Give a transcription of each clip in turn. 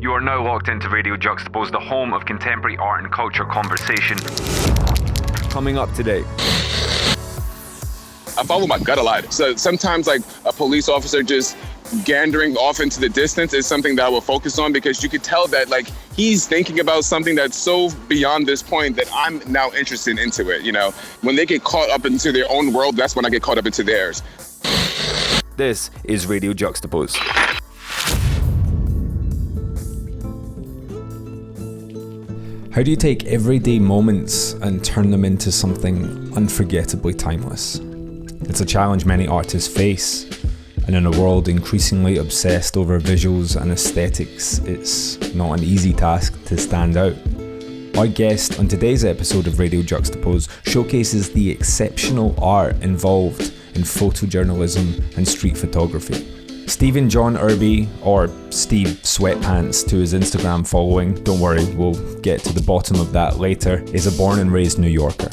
You are now locked into Radio Juxtapoz, the home of contemporary art and culture conversation. Coming up today. I follow my gut a lot. So sometimes like a police officer just gandering off into the distance is something that I will focus on, because you could tell that like he's thinking about something that's so beyond this point that I'm now interested into it. You know, when they get caught up into their own world, that's when I get caught up into theirs. This is Radio Juxtapoz. How do you take everyday moments and turn them into something unforgettably timeless? It's a challenge many artists face, and in a world increasingly obsessed over visuals and aesthetics, it's not an easy task to stand out. Our guest on today's episode of Radio Juxtapoz showcases the exceptional art involved in photojournalism and street photography. Steven John Irby, or Steve Sweatpants to his Instagram following, don't worry, we'll get to the bottom of that later, is a born and raised New Yorker.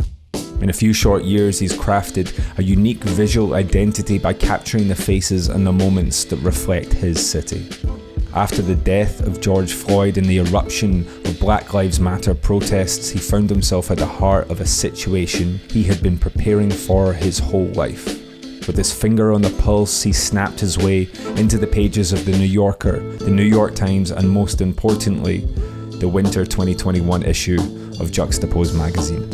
In a few short years, he's crafted a unique visual identity by capturing the faces and the moments that reflect his city. After the death of George Floyd and the eruption of Black Lives Matter protests, he found himself at the heart of a situation he had been preparing for his whole life. With his finger on the pulse, he snapped his way into the pages of The New Yorker, The New York Times, and most importantly, the winter 2021 issue of Juxtapoz magazine.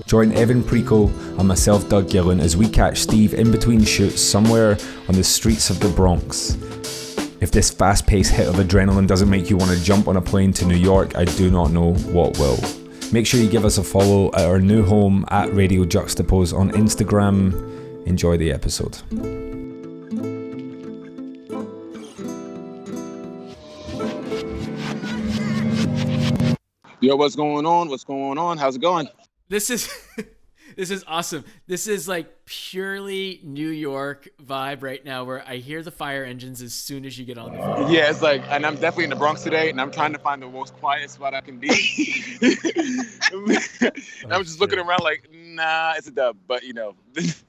Join Evan Pricco and myself, Doug Gillen, as we catch Steve in between shoots somewhere on the streets of the Bronx. If this fast-paced hit of adrenaline doesn't make you want to jump on a plane to New York, I do not know what will. Make sure you give us a follow at our new home at Radio Juxtapoz on Instagram. Enjoy the episode. Yo, what's going on? What's going on? How's it going? This is awesome. This is like purely New York vibe right now, where I hear the fire engines as soon as you get on the phone. Yeah, it's like, and I'm definitely in the Bronx today, and I'm trying to find the most quiet spot I can be. And I'm just looking around like, nah, it's a dub. But you know, this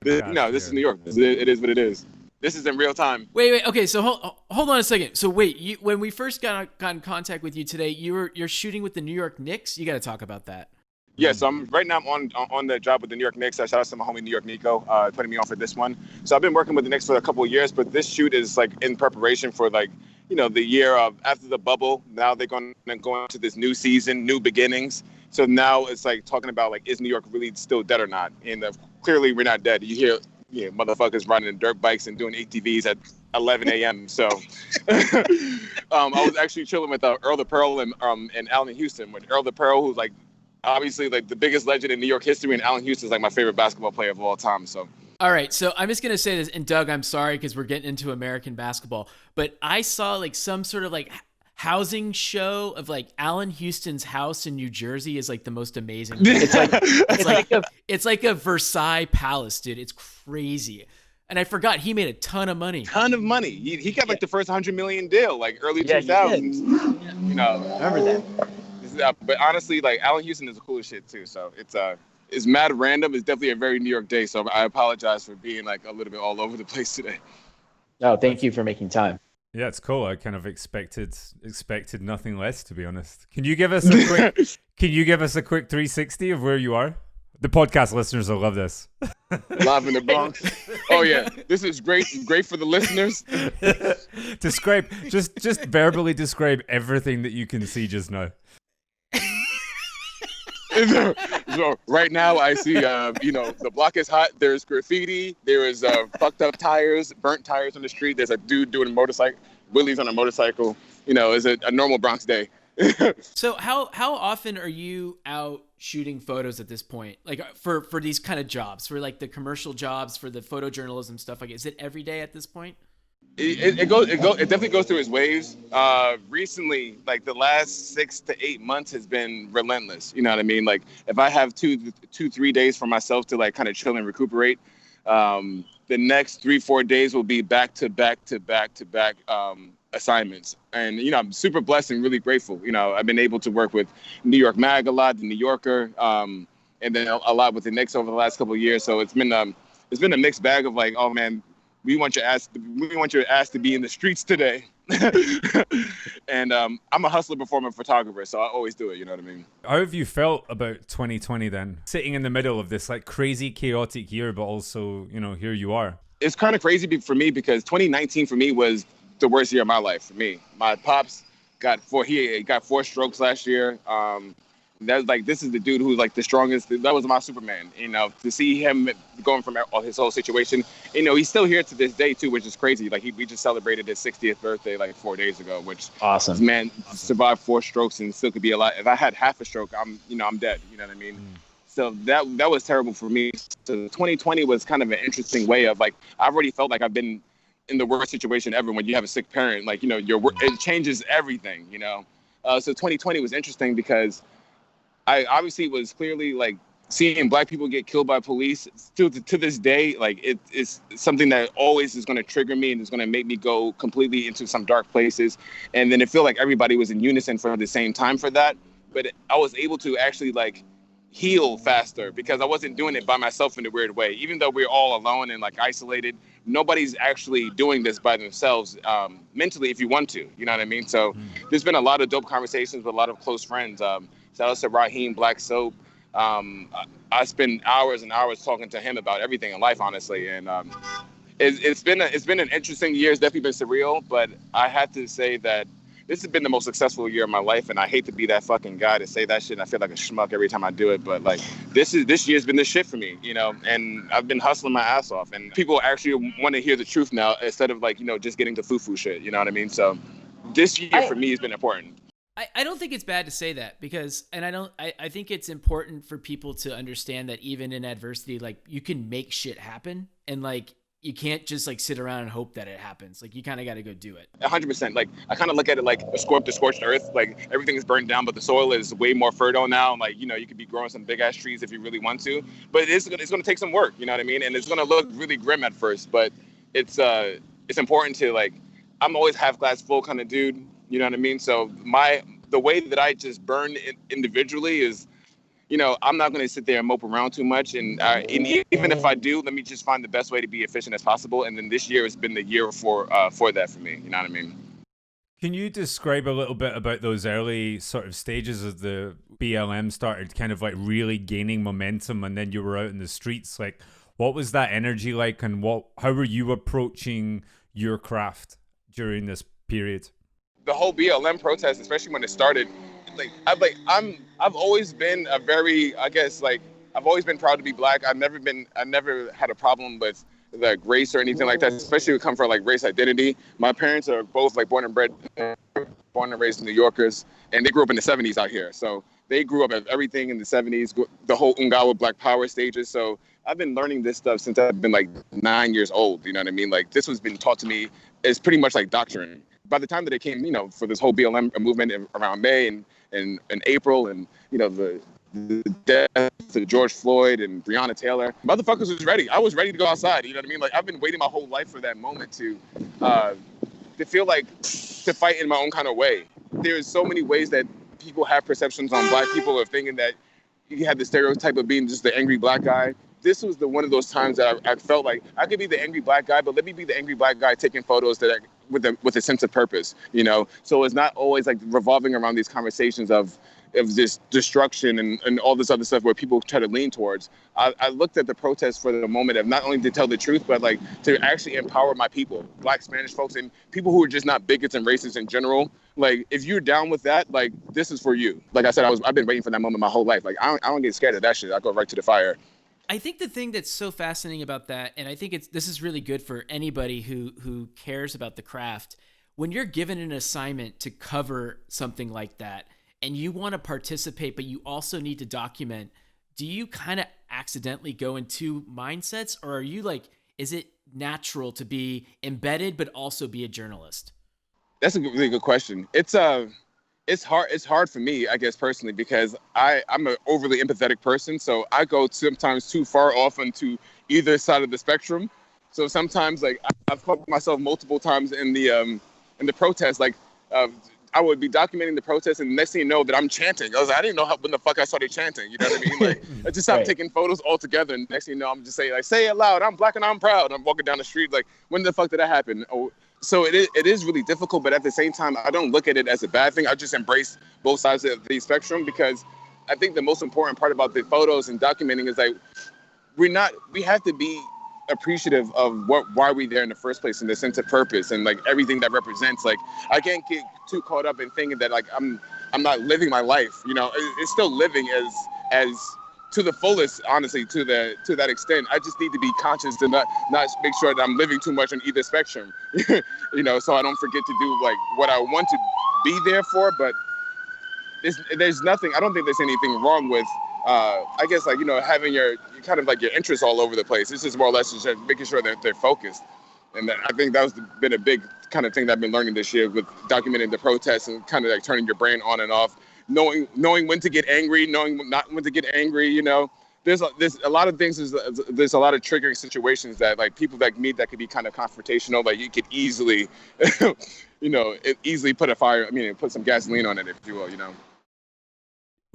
is New York. It is what it is. This is in real time. Wait. Okay, so hold on a second. So wait, when we first got in contact with you today, you're shooting with the New York Knicks. You got to talk about that. Yeah, so right now I'm on the job with the New York Knicks. Shout out to my homie New York Nico, putting me on for this one. So I've been working with the Knicks for a couple of years, but this shoot is like in preparation for like, you know, the year of after the bubble. Now they're going to go into this new season, new beginnings. So now it's like talking about like, is New York really still dead or not? And clearly we're not dead. You hear motherfuckers riding dirt bikes and doing ATVs at 11 a.m. So I was actually chilling with Earl the Pearl and Allen Houston. With Earl the Pearl, who's like obviously like the biggest legend in New York history, and Allen Houston is like my favorite basketball player of all time. So. All right, so I'm just going to say this, and Doug, I'm sorry because we're getting into American basketball, but I saw like some sort of like housing show of like Allen Houston's house in New Jersey is like the most amazing. It's like a Versailles palace, dude. It's crazy. And I forgot he made a ton of money. He got like the first $100 million deal, like early 2000s. Yeah. You know, I remember that. But honestly, like Allen Houston is the coolest shit too. So it's mad random. It's definitely a very New York day. So I apologize for being like a little bit all over the place today. No, thank you for making time. Yeah, it's cool. I kind of expected nothing less, to be honest. Can you give us a quick 360 of where you are? The podcast listeners will love this. Live in the Bronx. Oh yeah, this is great for the listeners. Just verbally describe everything that you can see just now. So right now I see, the block is hot. There's graffiti. There is fucked up tires, burnt tires on the street. There's a dude doing wheelies on a motorcycle. You know, it's a normal Bronx day. So how often are you out shooting photos at this point? Like for these kind of jobs, for like the commercial jobs, for the photojournalism stuff? Like, is it every day at this point? It definitely goes through its waves. Recently, like the last 6 to 8 months has been relentless. You know what I mean? Like if I have 3 days for myself to like kind of chill and recuperate, the next 3-4 days will be back to back assignments. And, you know, I'm super blessed and really grateful. You know, I've been able to work with New York Mag a lot, the New Yorker, and then a lot with the Knicks over the last couple of years. So it's been a mixed bag of like, oh man, we want your ass to be in the streets today. And I'm a hustler before I'm a photographer, so I always do it. You know what I mean? How have you felt about 2020 then? Sitting in the middle of this like crazy, chaotic year, but also, here you are. It's kind of crazy for me because 2019 for me was the worst year of my life for me. My pops got 4 strokes last year. That's like, this is the dude who's like the strongest. That was my Superman, to see him going from his whole situation. He's still here to this day too, which is crazy. Like we just celebrated his 60th birthday like 4 days ago, which awesome. Man survived 4 strokes and still could be alive. If I had half a stroke, I'm dead. You know what I mean? So that was terrible for me. So 2020 was kind of an interesting way of like, I've already felt like I've been in the worst situation ever when you have a sick parent. Like, it changes everything, So 2020 was interesting because I obviously was clearly like seeing Black people get killed by police. Still to this day, like it's something that always is going to trigger me and is going to make me go completely into some dark places. And then it felt like everybody was in unison for the same time for that. But I was able to actually like heal faster because I wasn't doing it by myself in a weird way. Even though we're all alone and like isolated, nobody's actually doing this by themselves mentally if you want to, you know what I mean? So there's been a lot of dope conversations with a lot of close friends. Shout out to Raheem Black Soap. I spend hours and hours talking to him about everything in life, honestly. And it's been an interesting year. It's definitely been surreal, but I have to say that this has been the most successful year of my life, and I hate to be that fucking guy to say that shit. And I feel like a schmuck every time I do it, but like this year's been the shit for me, and I've been hustling my ass off, and people actually want to hear the truth now instead of like, just getting the foo-foo shit, you know what I mean? So this year for me has been important. I don't think it's bad to say that because, and I think it's important for people to understand that even in adversity, like you can make shit happen, and like, you can't just like sit around and hope that it happens. Like you kind of got to go do it. 100%. Like I kind of look at it like a scorched earth. Like everything is burned down, but the soil is way more fertile now. Like, you could be growing some big ass trees if you really want to, but it's going to take some work. You know what I mean? And it's going to look really grim at first, but it's important to like, I'm always half glass full kind of dude. You know what I mean? So the way that I just burn individually is, I'm not going to sit there and mope around too much. And even if I do, let me just find the best way to be efficient as possible. And then this year has been the year for that for me. You know what I mean? Can you describe a little bit about those early sort of stages as the BLM started kind of like really gaining momentum and then you were out in the streets? Like, what was that energy like and how were you approaching your craft during this period? The whole BLM protest, especially when it started, I've always been I've always been proud to be Black. I've never had a problem with like race or anything like that, especially when it comes from like race identity. My parents are both like born and raised New Yorkers, and they grew up in the 70s out here. So they grew up at everything in the 70s, the whole Ungawa Black Power stages. So I've been learning this stuff since I've been like 9 years old. You know what I mean? Like this was been taught to me as pretty much like doctrine. By the time that it came, for this whole BLM movement around May and April, and the death of George Floyd and Breonna Taylor, motherfuckers was ready. I was ready to go outside. You know what I mean? Like I've been waiting my whole life for that moment to feel like to fight in my own kind of way. There's so many ways that people have perceptions on Black people of thinking that you have the stereotype of being just the angry Black guy. This was one of those times that I felt like I could be the angry Black guy, but let me be the angry Black guy taking photos that with a sense of purpose, So it's not always like revolving around these conversations of this destruction and all this other stuff where people try to lean towards. I looked at the protest for the moment of not only to tell the truth, but like to actually empower my people, Black, Spanish folks, and people who are just not bigots and racists in general. Like, if you're down with that, like, this is for you. Like I said, I've been waiting for that moment my whole life. Like, I don't get scared of that shit. I go right to the fire. I think the thing that's so fascinating about that, and I think this is really good for anybody who cares about the craft, when you're given an assignment to cover something like that, and you want to participate, but you also need to document, do you kind of accidentally go in two mindsets, or are you like, is it natural to be embedded but also be a journalist? That's a really good question. It's hard for me, I guess, personally, because I'm an overly empathetic person. So I go sometimes too far off onto either side of the spectrum. So sometimes, like, I've caught myself multiple times in the protest, like, I would be documenting the protest, and the next thing you know that I'm chanting. I didn't know when the fuck I started chanting. You know what I mean? Like, I just stopped taking photos altogether, and next thing you know, I'm just saying, like, say it loud, I'm Black and I'm proud. And I'm walking down the street, like, when the fuck did that happen? So it is really difficult, but at the same time, I don't look at it as a bad thing. I just embrace both sides of the spectrum, because I think the most important part about the photos and documenting is like we have to be appreciative of why we're there in the first place, and the sense of purpose and like everything that represents. Like, I can't get too caught up in thinking that like I'm not living my life. You know, it's still living as to the fullest, honestly, to that extent. I just need to be conscious to not make sure that I'm living too much on either spectrum, you know, so I don't forget to do like what I want to be there for. But there's nothing, I don't think there's anything wrong with, I guess, like, you know, having your kind of like your interests all over the place. It's just more or less just making sure that they're focused. And I think that's been a big kind of thing that I've been learning this year with documenting the protests and kind of like turning your brain on and off. Knowing when to get angry, knowing not when to get angry, you know. There's a lot of things. There's a lot of triggering situations that like people like me that could be kind of confrontational. Like you could easily, you know, easily put put some gasoline on it, if you will, you know.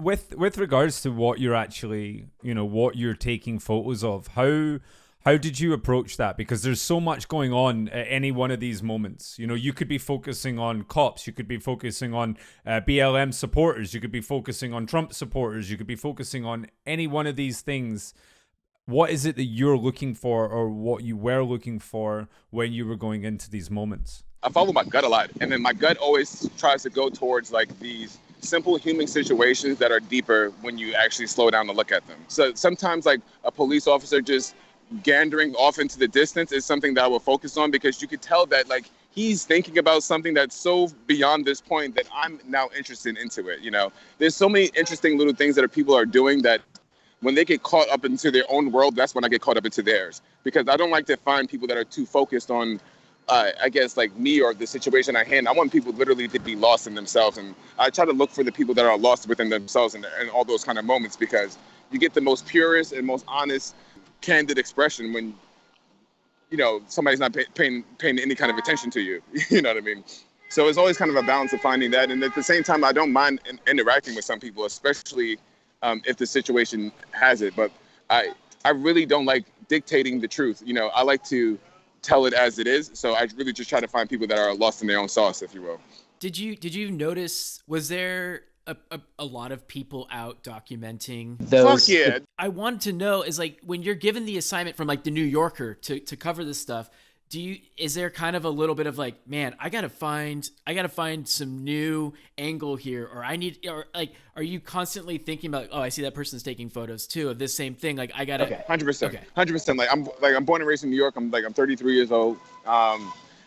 With regards to what you're actually, you know, what you're taking photos of, how did you approach that? Because there's so much going on at any one of these moments. You know, you could be focusing on cops, you could be focusing on BLM supporters, you could be focusing on Trump supporters, you could be focusing on any one of these things. What is it that you're looking for, or what you were looking for when you were going into these moments? I follow my gut a lot, and then my gut always tries to go towards like these simple human situations that are deeper when you actually slow down to look at them. So sometimes like a police officer just gandering off into the distance is something that I will focus on, because you could tell that like he's thinking about something that's so beyond this point that I'm now interested into it. You know, there's so many interesting little things that people are doing that when they get caught up into their own world, that's when I get caught up into theirs, because I don't like to find people that are too focused on I guess like me or the situation at hand. I want people literally to be lost in themselves, and I try to look for the people that are lost within themselves and all those kind of moments, because you get the most purest and most honest, candid expression when, you know, somebody's not paying any kind of attention to you. You know what I mean? So it's always kind of a balance of finding that, and at the same time, I don't mind interacting with some people, especially if the situation has it. But I really don't like dictating the truth. You know, I like to tell it as it is. So I really just try to find people that are lost in their own sauce, if you will. Did you notice, was there a lot of people out documenting? Fuck yeah. I wanted to know, is like, when you're given the assignment from like the New Yorker to cover this stuff, is there kind of a little bit of like, man, I gotta find some new angle here, or are you constantly thinking about, oh, I see that person's taking photos too of this same thing, like I gotta. Okay. 100%. Like I'm born and raised in New York. I'm 33 years old.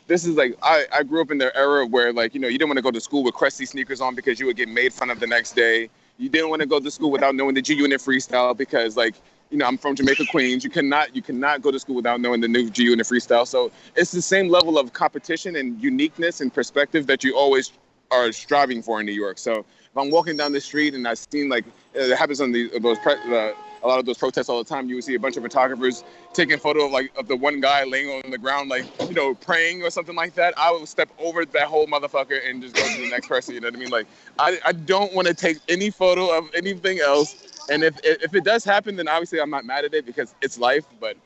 This is like, I grew up in the era where, like, you know, you didn't want to go to school with crusty sneakers on because you would get made fun of the next day. You didn't want to go to school without knowing the G Unit freestyle, because, like, you know, I'm from Jamaica, Queens. You cannot go to school without knowing the new G Unit freestyle. So it's the same level of competition and uniqueness and perspective that you always are striving for in New York. So if I'm walking down the street and I've seen, like, it happens on a lot of those protests all the time, you would see a bunch of photographers taking a photo of the one guy laying on the ground, like, you know, praying or something like that. I would step over that whole motherfucker and just go to the next person. You know what I mean? Like, I don't want to take any photo of anything else. And if it does happen, then obviously I'm not mad at it, because it's life. But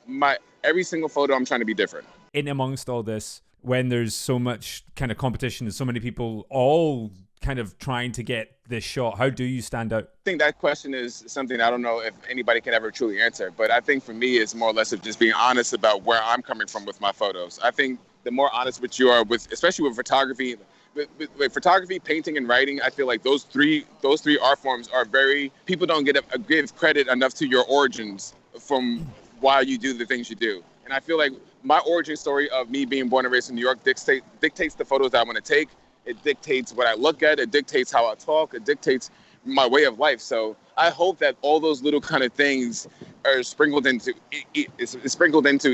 my every single photo, I'm trying to be different. In amongst all this, when there's so much kind of competition and so many people all kind of trying to get this shot, how do you stand out? I think that question is something I don't know if anybody can ever truly answer. But I think for me, it's more or less of just being honest about where I'm coming from with my photos. I think the more honest with you are, especially with photography, with photography, painting, and writing, I feel like those three art forms are people don't give credit enough to your origins from why you do the things you do. And I feel like my origin story of me being born and raised in New York dictates the photos that I want to take. It dictates what I look at. It dictates how I talk. It dictates my way of life. So I hope that all those little kind of things are sprinkled into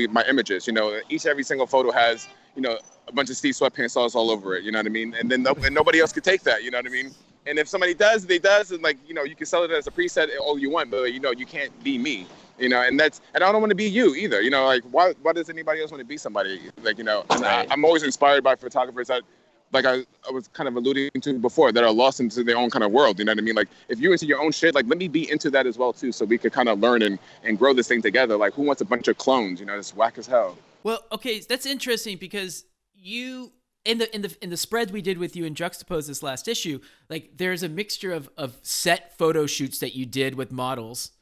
my images. You know, every single photo has, you know, a bunch of Steve Sweatpants sauce all over it. You know what I mean? And then nobody else could take that. You know what I mean? And if somebody does, they does. And, like, you know, you can sell it as a preset all you want, but, you know, you can't be me. You know, and I don't want to be you either. You know, like, why does anybody else want to be somebody? Like, you know, I'm always inspired by photographers that, like I was kind of alluding to before, that are lost into their own kind of world. You know what I mean? Like, if you're into your own shit, like, let me be into that as well too, so we could kind of learn and grow this thing together. Like, who wants a bunch of clones? You know, it's whack as hell. Well, okay, that's interesting because you in the spread we did with you in Juxtapoz this last issue, like there's a mixture of set photo shoots that you did with models,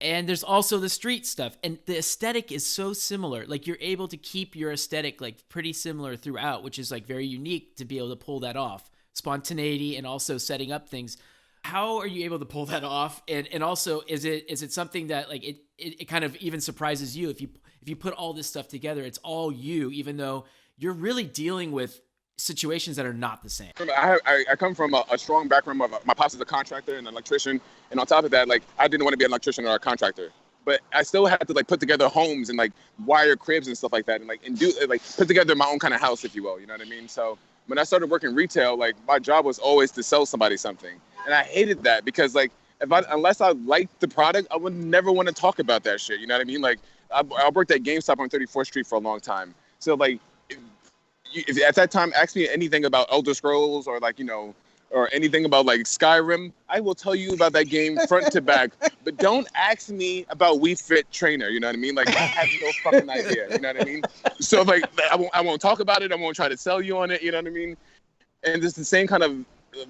and there's also the street stuff, and the aesthetic is so similar. Like you're able to keep your aesthetic like pretty similar throughout, which is like very unique to be able to pull that off. Spontaneity and also setting up things. How are you able to pull that off? And also is it something that like it kind of even surprises you if you put all this stuff together, it's all you, even though you're really dealing with situations that are not the same. I come from a strong background of my pops is a contractor and an electrician, and on top of that, like I didn't want to be an electrician or a contractor, but I still had to like put together homes and like wire cribs and stuff like that, and do like put together my own kind of house, if you will. You know what I mean? So when I started working retail, like my job was always to sell somebody something, and I hated that because like unless I liked the product, I would never want to talk about that shit. You know what I mean? Like I worked at GameStop on 34th Street for a long time, so like. If at that time ask me anything about Elder Scrolls or like, you know, or anything about like Skyrim, I will tell you about that game front to back. But don't ask me about Wii Fit Trainer. You know what I mean? Like I have no fucking idea. You know what I mean? So like I won't talk about it. I won't try to sell you on it. You know what I mean? And it's the same kind of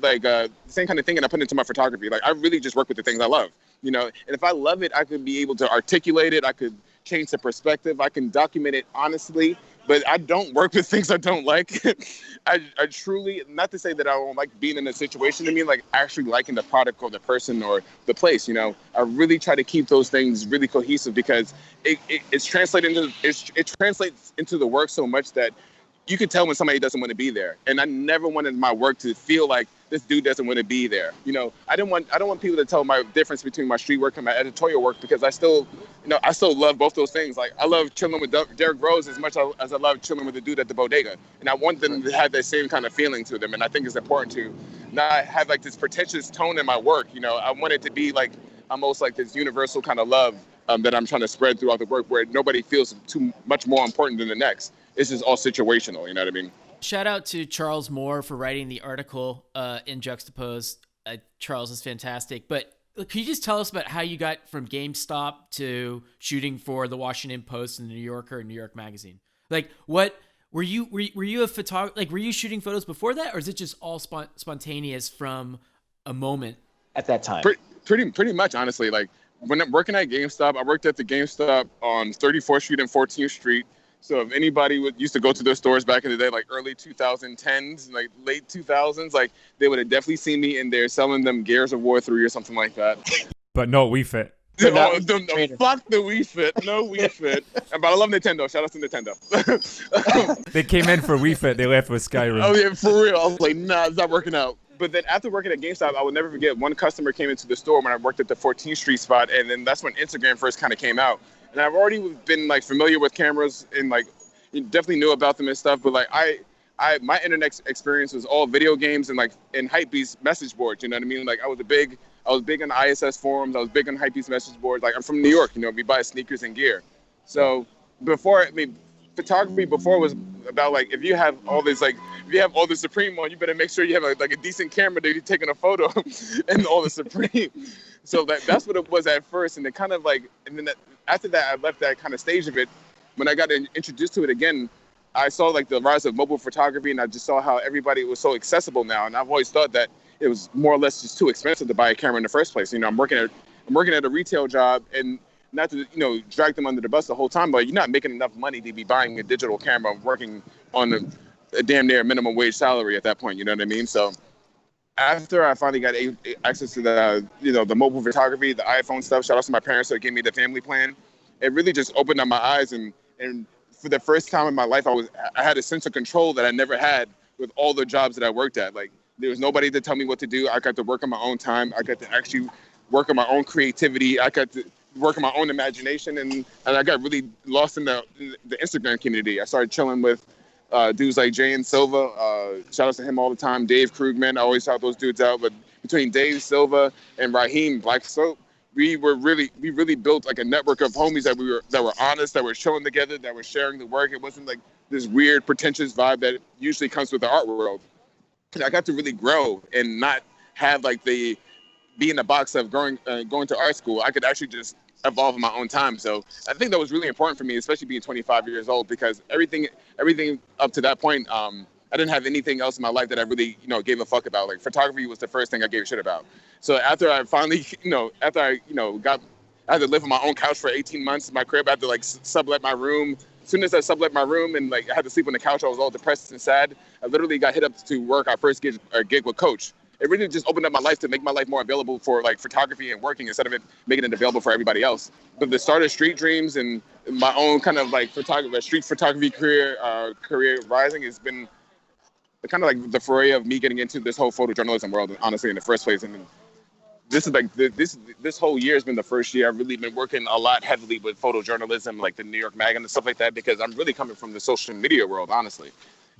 thing, and I put into my photography. Like I really just work with the things I love. You know, and if I love it, I could be able to articulate it. I could change the perspective. I can document it honestly. But I don't work with things I don't like. I truly, not to say that I don't like being in a situation, I mean like actually liking the product or the person or the place, you know. I really try to keep those things really cohesive because it translates into the work so much that you can tell when somebody doesn't want to be there. And I never wanted my work to feel like this dude doesn't want to be there. You know, I don't want people to tell my difference between my street work and my editorial work because I still love both those things. Like I love chilling with Derrick Rose as much as I love chilling with the dude at the bodega. And I want them to have that same kind of feeling to them. And I think it's important to not have like this pretentious tone in my work. You know, I want it to be like almost like this universal kind of love that I'm trying to spread throughout the work where nobody feels too much more important than the next. It's just all situational, you know what I mean? Shout out to Charles Moore for writing the article in Juxtapoz. Charles is fantastic. But can you just tell us about how you got from GameStop to shooting for the Washington Post and the New Yorker and New York Magazine? Like, what were you a photographer? Like, were you shooting photos before that, or is it just all spontaneous from a moment at that time? Pretty much, honestly. Like when I'm working at GameStop, I worked at the GameStop on 34th Street and 14th Street. So if anybody used to go to those stores back in the day, like early 2010s, like late 2000s, like they would have definitely seen me in there selling them Gears of War 3 or something like that. But no Wii Fit. Fuck the Wii Fit. No Wii Fit. But I love Nintendo. Shout out to Nintendo. They came in for Wii Fit. They left with Skyrim. Oh, yeah, for real. I was like, nah, it's not working out. But then after working at GameStop, I will never forget one customer came into the store when I worked at the 14th Street spot. And then that's when Instagram first kind of came out. And I've already been like familiar with cameras and like definitely knew about them and stuff. But like my internet experience was all video games and like in Hypebeast message boards. You know what I mean? Like I was big on the ISS forums. I was big on Hypebeast message boards. Like I'm from New York. You know, we buy sneakers and gear. So photography before was about like if you have all the Supreme on, you better make sure you have like a decent camera that you're taking a photo and all the Supreme. So that's what it was at first, and it kind of like, and then after that, I left that kind of stage of it. When I got introduced to it again, I saw like the rise of mobile photography, and I just saw how everybody was so accessible now. And I've always thought that it was more or less just too expensive to buy a camera in the first place. You know, I'm working at a retail job, and not to drag them under the bus the whole time, but you're not making enough money to be buying a digital camera, working on a damn near minimum wage salary at that point. You know what I mean? So after I finally got access to the mobile photography, the iPhone stuff, shout out to my parents that gave me the family plan. It really just opened up my eyes, and for the first time in my life, I had a sense of control that I never had with all the jobs that I worked at. Like there was nobody to tell me what to do. I got to work on my own time. I got to actually work on my own creativity. I got to work on my own imagination, and I got really lost in the Instagram community. I started chilling with dudes like Jay and Silva. Shout out to him all the time. Dave Krugman, I always shout those dudes out. But between Dave Silva and Raheem Black Soap, we really built like a network of homies that were honest, that were chilling together, that were sharing the work. It wasn't like this weird, pretentious vibe that usually comes with the art world. And I got to really grow and not have like be in the box of going to art school. I could actually just evolve in my own time. So I think that was really important for me, especially being 25 years old, because everything up to that point, I didn't have anything else in my life that I really, gave a fuck about. Like photography was the first thing I gave a shit about. So after I finally, I had to live on my own couch for 18 months in my crib. I had to like sublet my room. As soon as I sublet my room and like I had to sleep on the couch, I was all depressed and sad. I literally got hit up to work our first gig with Coach. It really just opened up my life to make my life more available for like photography and working instead of it making it available for everybody else. But the start of Street Dreams and my own kind of like street photography career rising has been kind of like the foray of me getting into this whole photojournalism world, honestly, in the first place. And this is like this whole year has been the first year I've really been working a lot heavily with photojournalism, like the New York Mag and stuff like that, because I'm really coming from the social media world, honestly.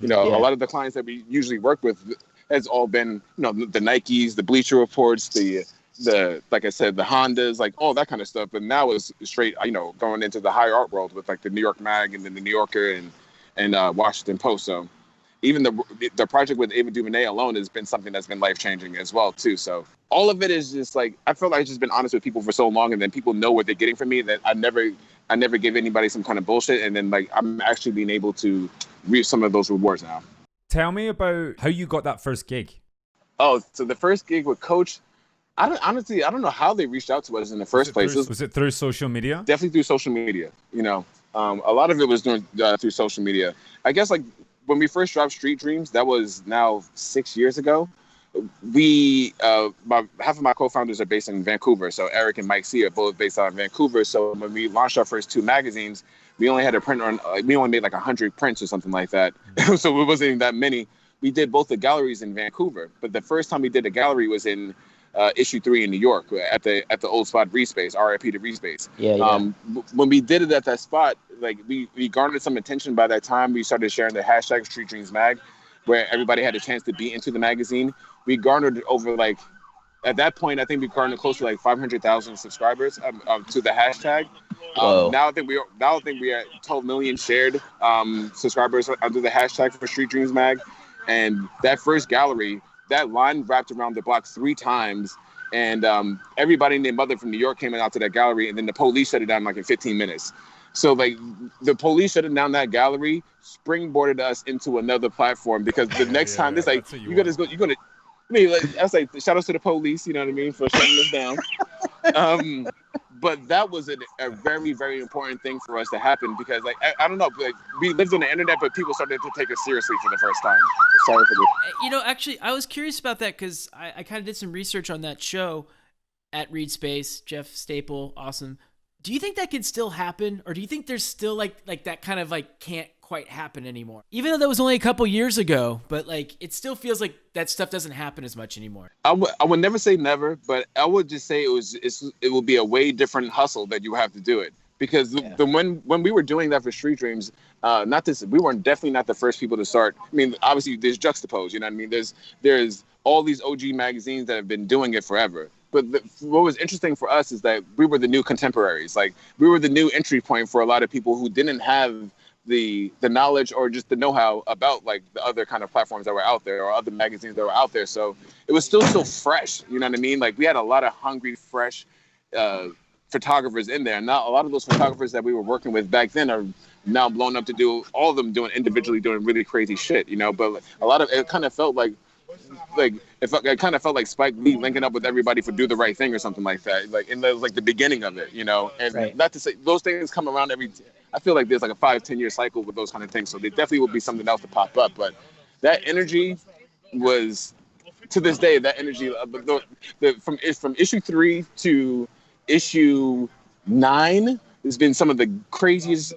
A lot of the clients that we usually work with has all been, the Nikes, the Bleacher Reports, the like I said, the Hondas, like all that kind of stuff. But now it's straight, going into the higher art world with like the New York Mag and then the New Yorker and Washington Post. So even the project with Ava DuVernay alone has been something that's been life-changing as well too. So all of it is just like, I feel like I've just been honest with people for so long, and then people know what they're getting from me, that I never give anybody some kind of bullshit. And then like I'm actually being able to reap some of those rewards now. Tell me about how you got that first gig. Oh, so the first gig with Coach, I don't know how they reached out to us in the first place. Was it through social media? Definitely through social media. A lot of it was through social media. I guess like when we first dropped Street Dreams, that was now 6 years ago. Half of my co-founders are based in Vancouver. So Eric and Mike C are both based out in Vancouver. So when we launched our first 2 magazines, we only had to print we only made like 100 prints or something like that. So it wasn't even that many. We did both the galleries in Vancouver, but the first time we did a gallery was in issue 3 in New York at the old spot Respace, RIP to Respace. When we did it at that spot, like we garnered some attention by that time. We started sharing the hashtag Street Dreams Mag, where everybody had a chance to be into the magazine. We garnered over like, at that point, I think we garnered close to like 500,000 subscribers to the hashtag. Now I think we are 12 million shared subscribers under the hashtag for Street Dreams Mag. And that first gallery, that line wrapped around the block 3 times. And everybody and their mother from New York came out to that gallery, and then the police shut it down like in 15 minutes. So like the police shutting down that gallery springboarded us into another platform, because the next time it's like, you're gonna I mean, like, I was like, shout out to the police, you know what I mean, for shutting us down. But that was a very, very important thing for us to happen, because, like, I don't know, like, we lived on the internet, but people started to take us seriously for the first time. Sorry for this. Actually, I was curious about that, because I kind of did some research on that show at Read Space. Jeff Staple, awesome. Do you think that can still happen, or do you think there's still like that kind of like can't quite happen anymore? Even though that was only a couple years ago, but like it still feels like that stuff doesn't happen as much anymore. I would never say never, but I would just say it will be a way different hustle that you have to do it, because when we were doing that for Street Dreams, we weren't definitely not the first people to start. I mean, obviously there's Juxtapoz, you know what I mean? There's all these OG magazines that have been doing it forever. But what was interesting for us is that we were the new contemporaries. Like, we were the new entry point for a lot of people who didn't have the knowledge or just the know-how about like the other kind of platforms that were out there or other magazines that were out there. So it was still so fresh, you know what I mean? Like, we had a lot of hungry, fresh photographers in there. Now, a lot of those photographers that we were working with back then are now blown up to do, all of them doing individually doing really crazy shit, you know? But a lot of it kind of felt like it kind of felt like Spike Lee linking up with everybody for Do the Right Thing or something like that, like in the beginning of it, you know. And not to say those things come around I feel like there's like a 5-10 year cycle with those kind of things, so there definitely will be something else to pop up. But that energy was, to this day, that energy from issue 3 to issue 9 has been some of the craziest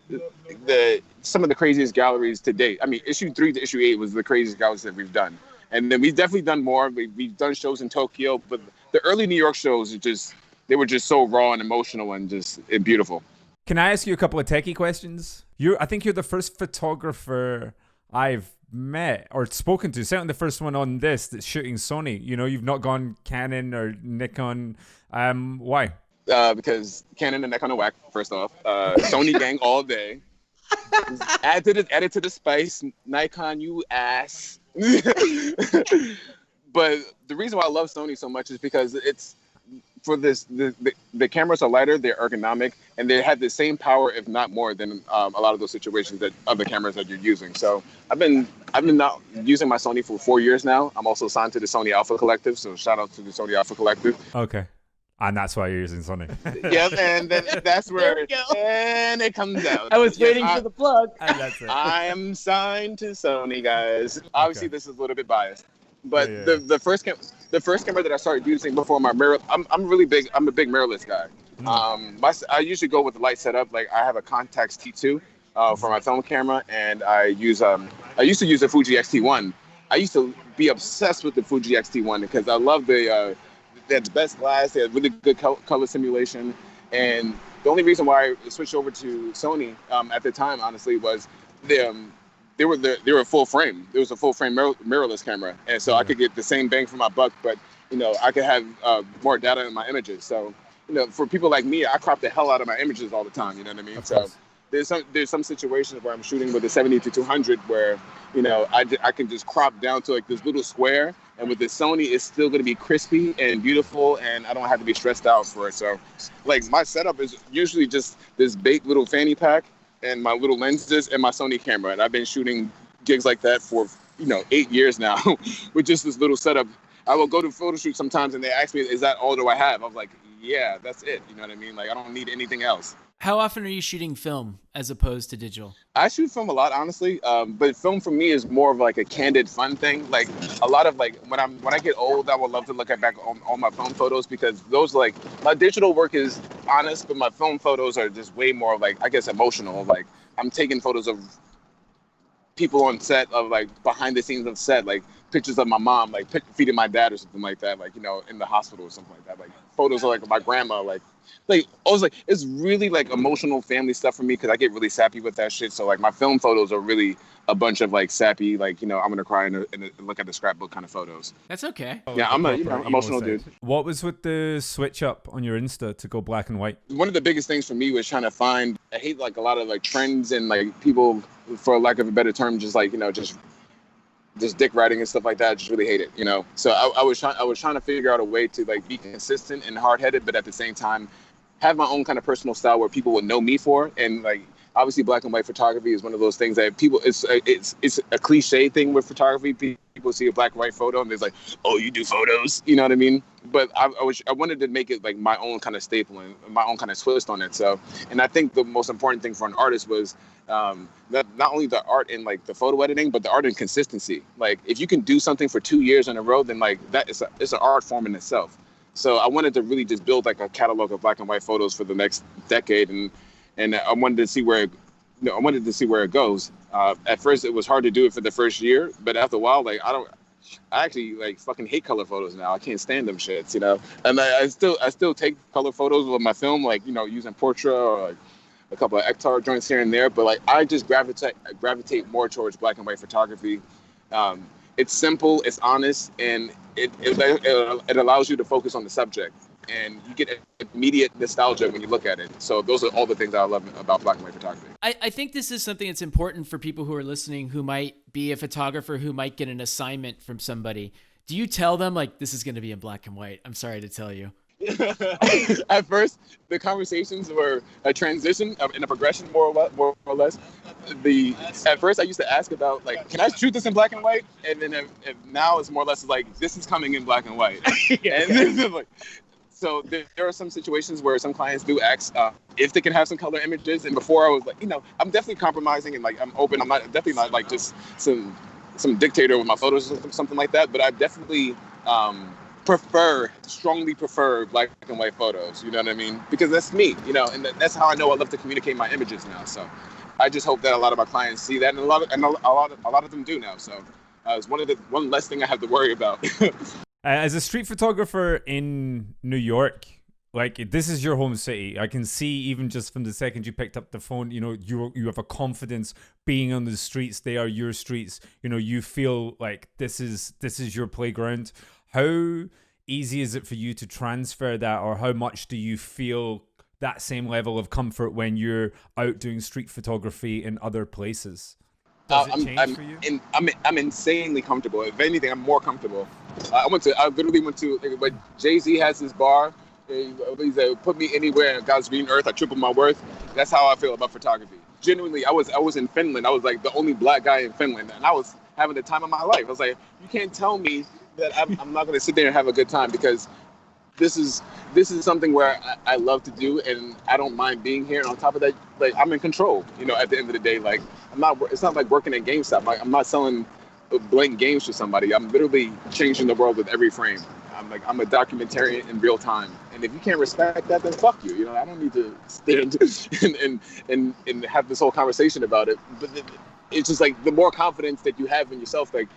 galleries to date. I mean, issue 3 to issue 8 was the craziest galleries that we've done. And then we've definitely done more. We've done shows in Tokyo, but the early New York shows, they were just so raw and emotional and beautiful. Can I ask you a couple of techie questions? I think you're the first photographer I've met or spoken to, certainly the first one on this that's shooting Sony. You know, you've not gone Canon or Nikon. Why? Because Canon and Nikon are whack, first off. Sony gang all day. Add to the spice. Nikon, you ass. But the reason why I love Sony so much is because for this, the cameras are lighter, they're ergonomic, and they have the same power, if not more, than a lot of those situations that other cameras that you're using. So I've been now using my Sony for 4 years now. I'm also signed to the Sony Alpha Collective, so shout out to the Sony Alpha Collective. Okay. And that's why you're using Sony. Yep, and then that's where and it comes out. I was waiting for the plug. And that's it. I am signed to Sony, guys. Obviously, this is a little bit biased, but the first camera that I started using before my mirror, I'm a big mirrorless guy. I usually go with the light setup. Like I have a Contax T2 for my film camera, and I used to use a Fuji X-T1. I used to be obsessed with the Fuji X-T1 because I love they had the best glass, they had really good color simulation, and the only reason why I switched over to Sony at the time, honestly, was they were full frame. It was a full frame mirrorless camera, and so I could get the same bang for my buck, but I could have more data in my images. So for people like me, I crop the hell out of my images all the time. You know what I mean? So there's some situations where I'm shooting with a 70-200 where I can just crop down to like this little square, and with the Sony it's still going to be crispy and beautiful, and I don't have to be stressed out for it. So like my setup is usually just this big little fanny pack and my little lenses and my Sony camera, and I've been shooting gigs like that for 8 years now with just this little setup. I will go to photo shoot sometimes and they ask me, is that all do I have? I'm like, yeah, that's it. You know what I mean? Like I don't need anything else. How often are you shooting film as opposed to digital? I shoot film a lot, honestly. But film for me is more of like a candid, fun thing. Like a lot of like when I get old, I would love to look back on all my film photos, because those like my digital work is honest, but my film photos are just way more like, I guess, emotional. Like I'm taking photos of people on set, of like behind the scenes of set, like pictures of my mom, like feeding my dad or something like that, like in the hospital or something like that. Like photos of like my grandma, like I was like, it's really like emotional family stuff for me, because I get really sappy with that shit. So like my film photos are really a bunch of like sappy, like I'm gonna cry and look at the scrapbook kind of photos. That's okay. Yeah, I'm a emotional dude. What was with the switch up on your Insta to go black and white? One of the biggest things for me was trying to find, I hate like a lot of like trends and like people, for lack of a better term, just like just dick riding and stuff like that. I just really hate it, So I was trying to figure out a way to like be consistent and hard-headed, but at the same time have my own kind of personal style where people would know me for. And like obviously black and white photography is one of those things that people, it's a cliche thing with photography. People see a black and white photo and they're like, oh, you do photos, you know what I mean? But I wanted to make it like my own kind of staple and my own kind of twist on it. So, and I think the most important thing for an artist was that not only the art in like the photo editing, but the art in consistency. Like if you can do something for 2 years in a row, then like that is it's an art form in itself. So I wanted to really just build like a catalog of black and white photos for the next decade, and I wanted to see where it goes. At first, it was hard to do it for the first year, but after a while, like I actually like fucking hate color photos now. I can't stand them shits, And I still take color photos with my film, like using Portra or like a couple of Ektar joints here and there. But like I just gravitate more towards black and white photography. It's simple, it's honest, and it allows you to focus on the subject, and you get immediate nostalgia when you look at it. So those are all the things I love about black and white photography. I think this is something that's important for people who are listening who might be a photographer who might get an assignment from somebody. Do you tell them like this is going to be in black and white? I'm sorry to tell you. At first, the conversations were a transition in a progression, more or less. At first, I used to ask about like, can I shoot this in black and white? And then if now it's more or less like, this is coming in black and white. And this is like, so there are some situations where some clients do ask if they can have some color images. And before I was like, I'm definitely compromising and like I'm open. I'm definitely not like just some dictator with my photos or something like that. But I definitely strongly prefer black and white photos, you know what I mean? Because that's me, and that's how I know I love to communicate my images now. So I just hope that a lot of my clients see that, and a lot of them do now. So it's one less thing I have to worry about. As a street photographer in New York, like this is your home city. I can see even just from the second you picked up the phone, you have a confidence being on the streets. They are your streets. You feel like this is your playground. How easy is it for you to transfer that, or how much do you feel that same level of comfort when you're out doing street photography in other places? Does it change for you? I'm insanely comfortable. If anything, I'm more comfortable. I literally went to like, Jay-Z has his bar He said, put me anywhere in God's green earth, I triple my worth. That's how I feel about photography. Genuinely, I was in Finland. I was like the only black guy in Finland, and I was having the time of my life. I was like, you can't tell me that I'm not going to sit there and have a good time, because this is something where I love to do, and I don't mind being here. And on top of that, like, I'm in control. At the end of the day, like, it's not like working at GameStop. Like, I'm not selling blank games to somebody. I'm literally changing the world with every frame. I'm a documentarian in real time. And if you can't respect that, then fuck you. I don't need to stand and have this whole conversation about it. But it's just like, the more confidence that you have in yourself, like,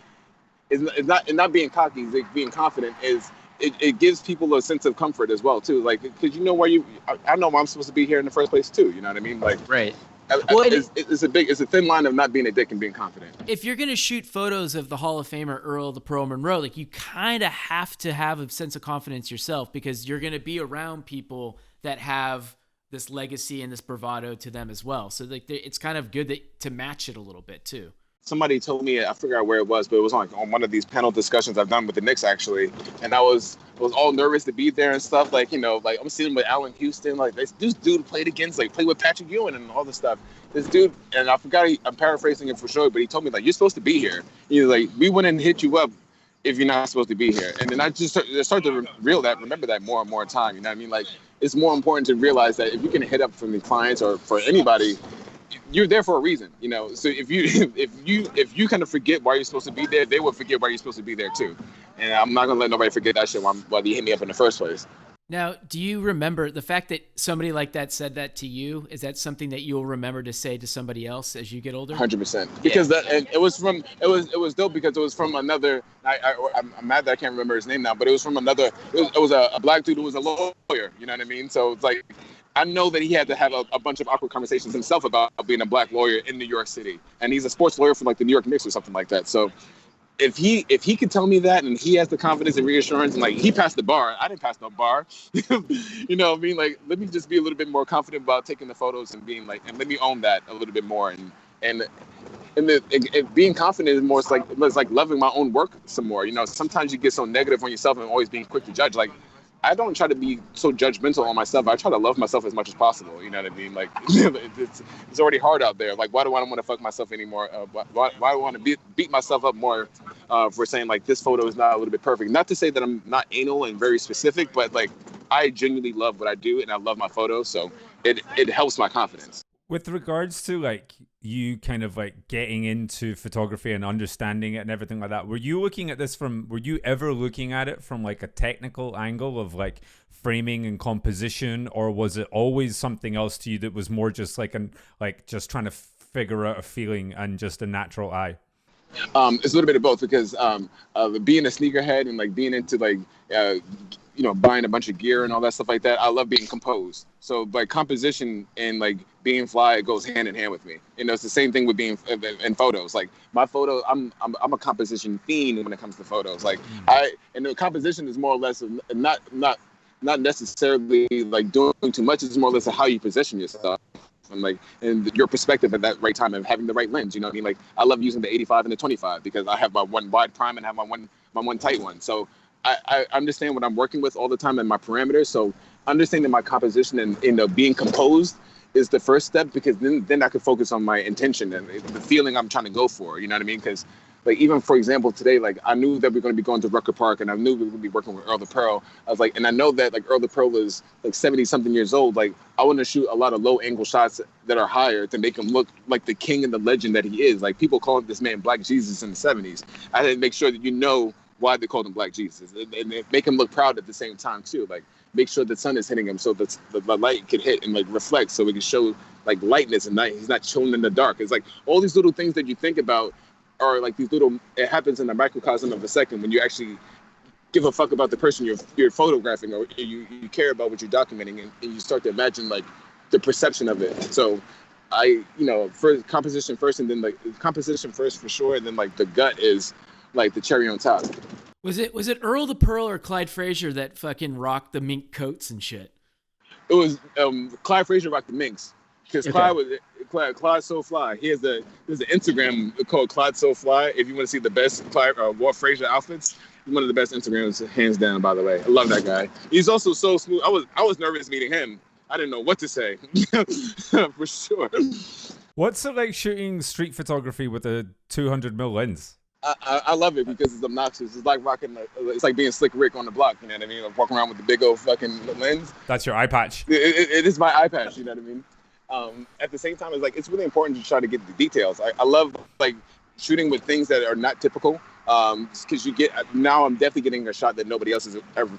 it's not being cocky, it's like being confident is. It gives people a sense of comfort as well too, like, because I know why I'm supposed to be here in the first place too. You know what I mean? Like, right. It's a thin line of not being a dick and being confident. If you're gonna shoot photos of the Hall of Famer Earl the Pearl Monroe, like, you kind of have to have a sense of confidence yourself, because you're gonna be around people that have this legacy and this bravado to them as well. So like, it's kind of good to match it a little bit too. Somebody told me, I forgot where it was, but it was on one of these panel discussions I've done with the Knicks, actually. And I was all nervous to be there and stuff. Like, like, I'm sitting with Allen Houston, like, this dude played with Patrick Ewing and all this stuff. This dude, and I forgot, I'm paraphrasing it for sure, but he told me, like, you're supposed to be here. He's like, we wouldn't hit you up if you're not supposed to be here. And then I just started to remember that more and more time. You know what I mean? Like, it's more important to realize that if you can hit up from the clients or for anybody, you're there for a reason, So if you kind of forget why you're supposed to be there, they will forget why you're supposed to be there too. And I'm not gonna let nobody forget that shit while you hit me up in the first place. Now, do you remember the fact that somebody like that said that to you? Is that something that you'll remember to say to somebody else as you get older? 100%. Because it was dope, because it was from another. I'm mad that I can't remember his name now, but it was from another. It was a black dude who was a lawyer. You know what I mean? So it's like, I know that he had to have a bunch of awkward conversations himself about being a black lawyer in New York City, and he's a sports lawyer for like the New York Knicks or something like that. So if he could tell me that, and he has the confidence and reassurance, and like, he passed the bar, I didn't pass no bar. You know what I mean? Like, let me just be a little bit more confident about taking the photos and being like, and let me own that a little bit more. And being confident is more, it's like loving my own work some more. Sometimes you get so negative on yourself and always being quick to judge. Like, I don't try to be so judgmental on myself. I try to love myself as much as possible. You know what I mean? Like, it's already hard out there. Like, why do I want to fuck myself anymore? Why do I want to beat myself up more for saying, like, this photo is not a little bit perfect? Not to say that I'm not anal and very specific, but like, I genuinely love what I do, and I love my photos. So it helps my confidence. With regards to like you kind of like getting into photography and understanding it and everything like that, were you ever looking at it from like a technical angle of like framing and composition, or was it always something else to you that was more just like just trying to figure out a feeling and just a natural eye? It's a little bit of both, because being a sneakerhead and like being into like buying a bunch of gear and all that stuff like that, I love being composed. So like, composition and like being fly, it goes hand in hand with me. It's the same thing with being in photos. Like, my photo, I'm a composition fiend when it comes to photos. Like, and the composition is more or less not necessarily like doing too much. It's more or less how you position yourself. And your perspective at that right time and having the right lens. You know what I mean? Like, I love using the 85 and the 25 because I have my one wide prime and I have my one tight one. So I understand what I'm working with all the time and my parameters. So understanding my composition and being composed is the first step, because then I can focus on my intention and the feeling I'm trying to go for. You know what I mean? Because like, even for example today, like, I knew that we we're going to be going to Rucker Park, and I knew we would be working with Earl the Pearl. I was like, and I know that like Earl the Pearl is like 70 something years old. Like, I want to shoot a lot of low angle shots that are higher to make him look like the king and the legend that he is. Like, people call this man Black Jesus in the 70s. I had to make sure that why they called him Black Jesus, and make him look proud at the same time too. Like, make sure the sun is hitting him so that the light can hit and like reflect, so we can show like lightness and he's not chilling in the dark. It's like all these little things that you think about are like these little. It happens in the microcosm of a second when you actually give a fuck about the person you're photographing, or you care about what you're documenting, and you start to imagine like the perception of it. So first composition first, and then like composition first for sure, and then like the gut is like the cherry on top. Was it Earl the Pearl or Clyde Frazier that fucking rocked the mink coats and shit? It was Clyde Frazier rocked the minks, because Clyde's so fly. There's an Instagram called Clyde So Fly. If you want to see the best Clyde Walt Frazier outfits, one of the best Instagrams, hands down, by the way. I love that guy. He's also so smooth. I was nervous meeting him. I didn't know what to say, for sure. What's it like shooting street photography with a 200mm lens? I love it because it's obnoxious. It's like it's like being Slick Rick on the block, you know what I mean? Like walking around with the big old fucking lens. That's your eye patch. It is my eye patch, you know what I mean? At the same time, it's really important to try to get the details. I love like shooting with things that are not typical, because now I'm definitely getting a shot that nobody else is ever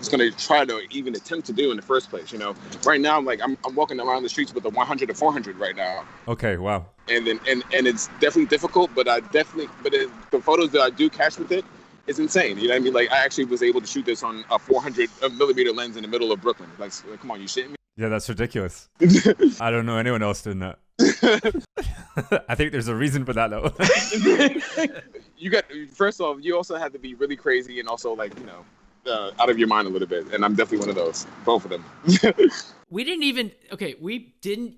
is going to try to even attempt to do in the first place. You know, right now I'm walking around the streets with a 100 to 400 right now. Okay, wow. And it's definitely difficult, but the photos that I do catch with it is insane. You know what I mean? Like, I actually was able to shoot this on a 400mm lens in the middle of Brooklyn. Like come on, you shitting me? Yeah, that's ridiculous. I don't know anyone else doing that. I think there's a reason for that, though. First off, you also have to be really crazy and also, like, you know, out of your mind a little bit. And I'm definitely one of those, both of them. We didn't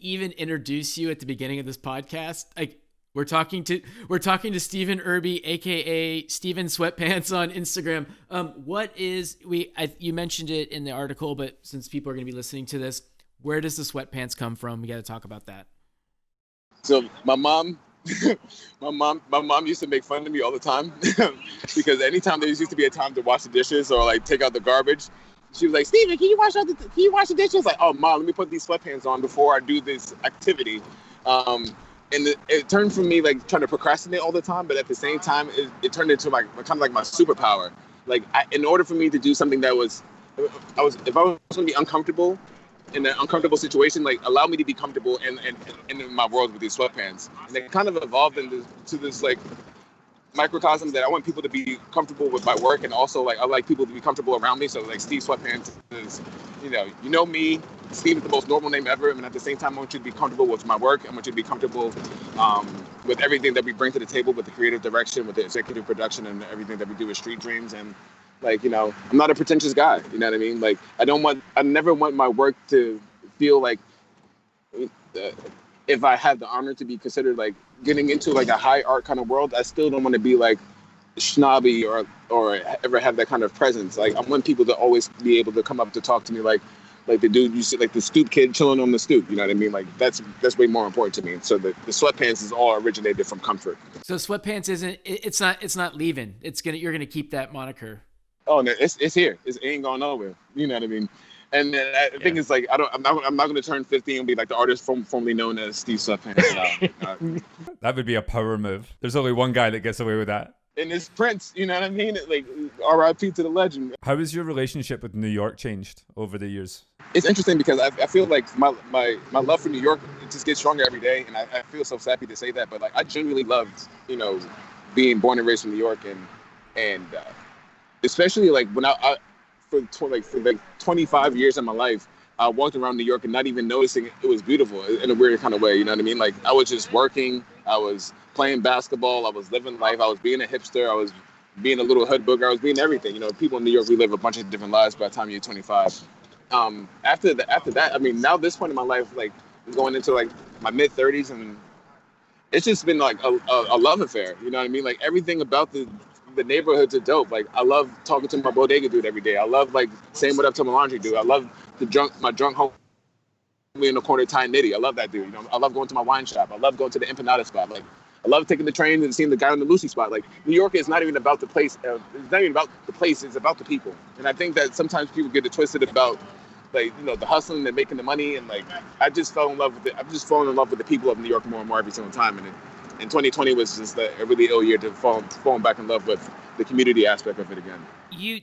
even introduce you at the beginning of this podcast. Like, we're talking to Steven Irby, aka Steven Sweatpants on Instagram. You mentioned it in the article, but since people are going to be listening to this, where does the sweatpants come from? We got to talk about that. So my mom used to make fun of me all the time because anytime there used to be a time to wash the dishes or like take out the garbage, she was like, "Steven, can you wash the dishes?" Like, "Oh, Mom, let me put these sweatpants on before I do this activity." And it turned from me like trying to procrastinate all the time, but at the same time, it turned into like kind of like my superpower. Like, in order for me to do something that if I was going to be uncomfortable in an uncomfortable situation, like, allow me to be comfortable in my world with these sweatpants. And it kind of evolved into this like microcosm that I want people to be comfortable with my work, and also like I like people to be comfortable around me. So like Steve Sweatpants is, you know me. Steve is the most normal name ever, and at the same time, I want you to be comfortable with my work. I want you to be comfortable with everything that we bring to the table, with the creative direction, with the executive production, and everything that we do with Street Dreams. And like, you know, I'm not a pretentious guy. You know what I mean? Like, I never want my work to feel like, if I have the honor to be considered like getting into like a high art kind of world, I still don't want to be like snobby or ever have that kind of presence. Like, I want people to always be able to come up to talk to me like the dude you see, like the stoop kid chilling on the stoop. You know what I mean? Like, that's way more important to me. So the sweatpants is all originated from comfort. So sweatpants it's not leaving. You're gonna keep that moniker. Oh no, it's here. It ain't going nowhere. You know what I mean? And then I think it's like I'm not going to turn 50 and be like the artist formerly known as Steve Sweatpants. That would be a power move. There's only one guy that gets away with that. And it's Prince, you know what I mean? Like, R.I.P. to the legend. How has your relationship with New York changed over the years? It's interesting because I feel like my love for New York, it just gets stronger every day, and I feel so happy to say that. But like, I genuinely loved, you know, being born and raised in New York, and especially like when I for 25 years of my life, I walked around New York and not even noticing it was beautiful in a weird kind of way. You know what I mean? Like, I was just working, I was playing basketball, I was living life, I was being a hipster, I was being a little hood booger, I was being everything. You know, people in New York, we live a bunch of different lives by the time you're 25. After that, I mean, now this point in my life, like, I'm going into like my mid 30s, and it's just been like a love affair. You know what I mean? Like, everything about the neighborhoods are dope. Like, I love talking to my bodega dude every day. I love like saying what up to my laundry dude. I love my drunk homie in the corner tying nitty. I love that dude. You know, I love going to my wine shop. I love going to the empanada spot. Like, I love taking the train and seeing the guy on the Lucy spot. Like, New York is not even about the place. It's not even about the place. It's about the people. And I think that sometimes people get it twisted about, like, you know, the hustling and making the money. And like, I just fell in love with it. I've just fallen in love with the people of New York more and more every single time. And 2020 was just a really ill year to fall back in love with the community aspect of it again.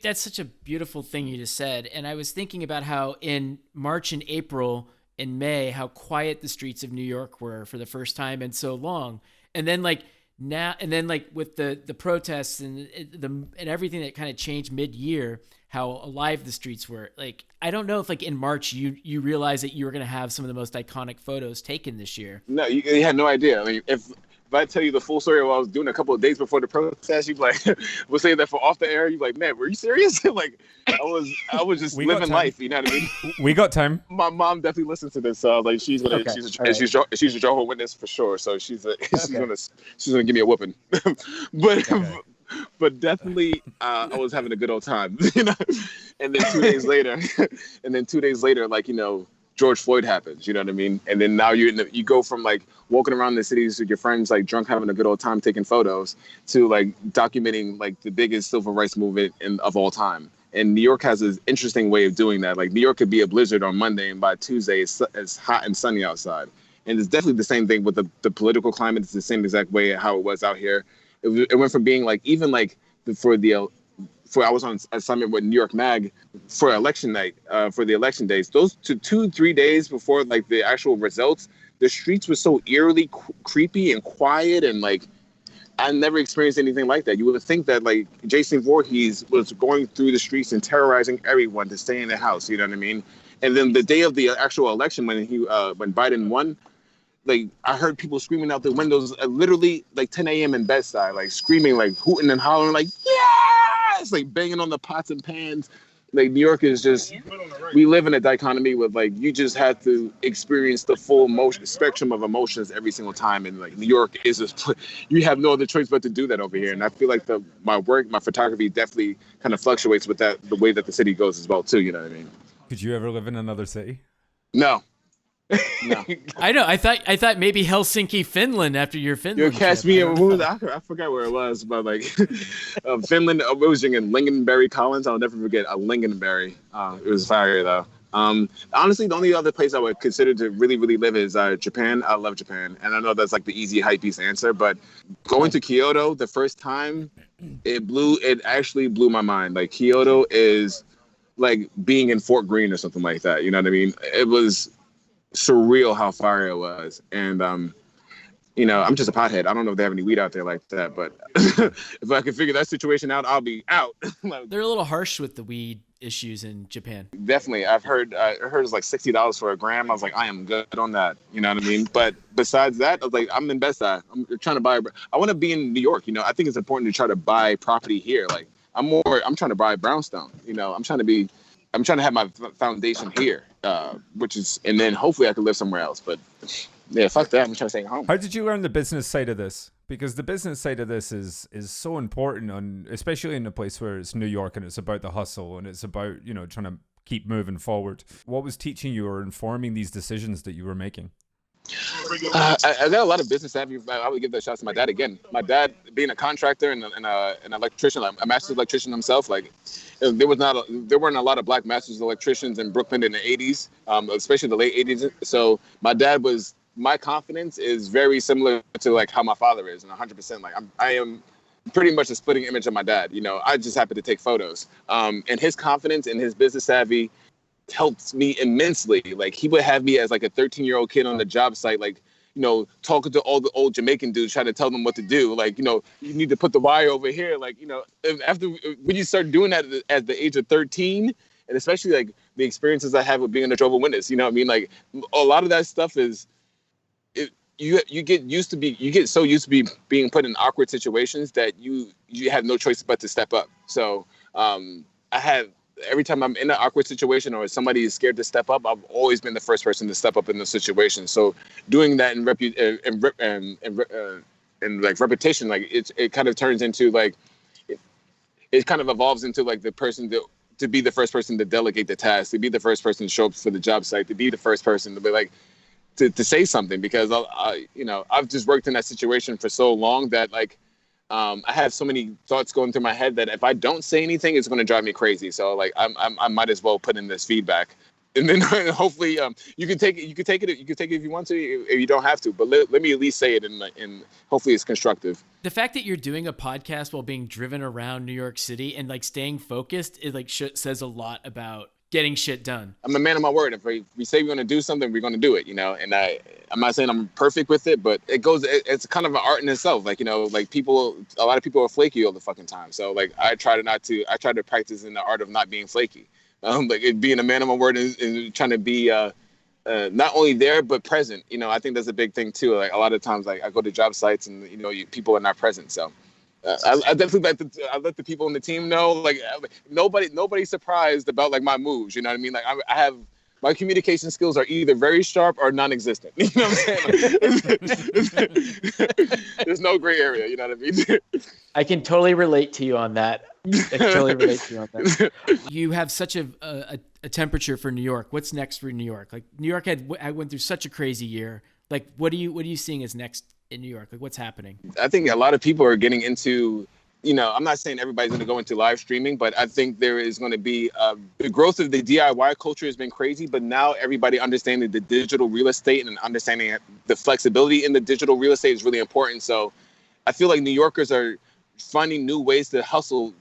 That's such a beautiful thing you just said. And I was thinking about how in March and April and May, how quiet the streets of New York were for the first time in so long. And then like now, and then like with the protests and everything that kind of changed mid-year, how alive the streets were. Like, I don't know if like in March you realized that you were going to have some of the most iconic photos taken this year. No, you had no idea. I mean, if I tell you the full story of what I was doing a couple of days before the protest, you'd be like, we'll say that for off the air. You'd be like, man, were you serious? Like, I was just living life. You know what I mean? We got time. My mom definitely listens to this. So like, she's a Jehovah's Witness for sure. So she's gonna give me a whooping. But but definitely I was having a good old time, you know. And then 2 days later, like, you know, George Floyd happens, you know what I mean? And then now you go from like walking around the cities with your friends, like drunk, having a good old time, taking photos, to like documenting like the biggest civil rights movement of all time. And New York has an interesting way of doing that. Like New York could be a blizzard on Monday, and by Tuesday it's hot and sunny outside. And it's definitely the same thing with the political climate. It's the same exact way how it was out here. It went from being like, even like I was on a summit with New York Mag for election night, for the election days. Those 2-3 days before like the actual results, the streets were so eerily creepy and quiet, and like I never experienced anything like that. You would think that like Jason Voorhees was going through the streets and terrorizing everyone to stay in the house. You know what I mean? And then the day of the actual election, when Biden won, like I heard people screaming out the windows, literally like 10 a.m. in Bed-Stuy, like screaming, like hooting and hollering, like yes, like banging on the pots and pans. Like New York is just, we live in a dichotomy with like, you just have to experience the full spectrum of emotions every single time. And like New York is just, you have no other choice but to do that over here. And I feel like my photography definitely kind of fluctuates with that, the way that the city goes as well too, you know what I mean? Could you ever live in another city? No. No. I know. I thought maybe Helsinki, Finland. After your Finland, you catch me in mood. I forgot where it was, but like Finland. I was drinking lingonberry Collins. I'll never forget a lingonberry. It was fire though. Honestly, the only other place I would consider to really, really live is Japan. I love Japan, and I know that's like the easy hypebeast answer, but going to Kyoto the first time, it actually blew my mind. Like Kyoto is like being in Fort Greene or something like that. You know what I mean? It was surreal how fire it was. And you know, I'm just a pothead. I don't know if they have any weed out there like that, but if I can figure that situation out, I'll be out. They're a little harsh with the weed issues in Japan. Definitely. I heard it's like $60 for a gram. I was like, I am good on that. You know what I mean? But besides that, I was like, I'm in Bed-Stuy. I'm trying to buy. I want to be in New York. You know, I think it's important to try to buy property here. Like I'm trying to buy brownstone. You know, I'm trying to have my foundation here, which is, and then hopefully I can live somewhere else. But yeah, fuck that. I'm trying to stay home. How did you learn the business side of this? Because the business side of this is so important, especially in a place where it's New York and it's about the hustle and it's about, you know, trying to keep moving forward. What was teaching you or informing these decisions that you were making? I got a lot of business savvy. I would give that shout to my dad again. My dad, being a contractor and an electrician, a master's electrician himself, like there weren't a lot of black master's electricians in Brooklyn in the 80s, especially the late 80s. So my confidence is very similar to like how my father is, and 100%. Like I am pretty much a splitting image of my dad. You know, I just happen to take photos. And his confidence and his business savvy helped me immensely. Like he would have me as like a 13-year-old kid on the job site, like, you know, talking to all the old Jamaican dudes, trying to tell them what to do. Like, you know, you need to put the wire over here. Like, you know, when you start doing that at the age of 13, and especially like the experiences I have with being a Jehovah's Witness, you know what I mean? Like a lot of that stuff is, you get so used to being put in awkward situations that you have no choice but to step up. So every time I'm in an awkward situation or somebody is scared to step up, I've always been the first person to step up in those situations. So doing that in like repetition, like it kind of turns into like it kind of evolves into like the person to be the first person to delegate the task, to be the first person to show up for the job site, to be the first person to be like to say something, because I've just worked in that situation for so long that like I have so many thoughts going through my head that if I don't say anything, it's going to drive me crazy. So like I might as well put in this feedback, and then hopefully you can take it. You can take it if you want to. If you don't have to, but let me at least say it, and hopefully it's constructive. The fact that you're doing a podcast while being driven around New York City and like staying focused, it like says a lot about getting shit done. I'm a man of my word. If we say we're going to do something, we're going to do it, you know? And I'm not saying I'm perfect with it, but it's kind of an art in itself. Like, you know, like a lot of people are flaky all the fucking time. So like, I try to practice in the art of not being flaky. Like being a man of my word and trying to be not only there, but present. You know, I think that's a big thing too. Like a lot of times, like I go to job sites and, you know, people are not present. So I definitely let the people on the team know, like nobody's surprised about like my moves. You know what I mean? Like I have my communication skills are either very sharp or non-existent. You know what I'm saying? There's no gray area. You know what I mean? I can totally relate to you on that. You have such a temperature for New York. What's next for New York? Like New York I went through such a crazy year. Like what are you seeing as next in New York? Like what's happening? I think a lot of people are getting into, I'm not saying everybody's going to go into live streaming, but I think there is going to be the growth of the DIY culture has been crazy, but now everybody understanding the digital real estate and understanding the flexibility in the digital real estate is really important. So I feel like New Yorkers are finding new ways to hustle